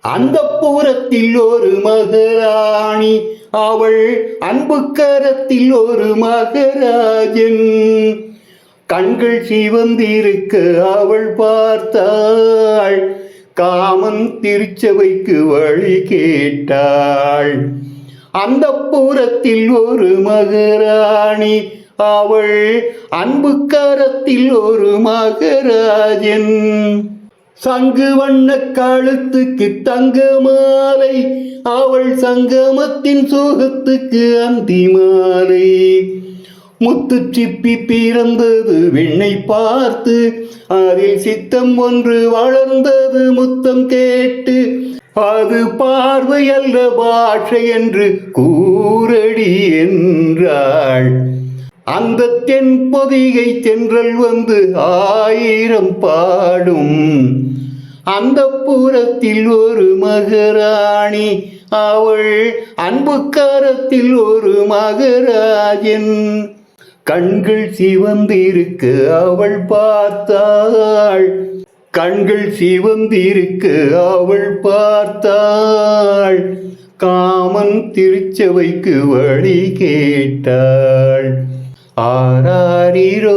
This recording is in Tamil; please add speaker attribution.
Speaker 1: அந்த புறத்தில் ஒரு மகராணி, அவள் அன்பு கரத்தில் ஒரு மகராஜன். கண்கள் சிவந்திருக்க அவள் பார்த்தாள், காமன் திருச்சபைக்கு வழி கேட்டாள். அந்த புறத்தில் ஒரு மகராணி, அவள் அன்பு கரத்தில் ஒரு மகராஜன். சங்கு வண்ண கழுத்துக்கு தங்க மாலை, அவள் சங்கமத்தின் சோகத்துக்கு அந்தி மாலை. முத்து சிப்பி பிறந்தது விண்ணை பார்த்து, அதில் சித்தம் ஒன்று வளர்ந்தது முத்தம் கேட்டு. அது பார்வை அல்ல பாஷை என்று கூரடி என்றாள். அந்த தென் பொதிகை தென்றல் வந்து 1000 பாடும். அந்த புறத்தில் ஒரு மகராணி, அவள் அன்பு கரத்தில் ஒரு மகராஜன். கண்கள் சிவந்திருக்க அவள் பார்த்தாள், கண்கள் சிவந்திருக்க அவள் பார்த்தாள். காமன் திருச்சபைக்கு வழி கேட்டாள். ஆராரிரோ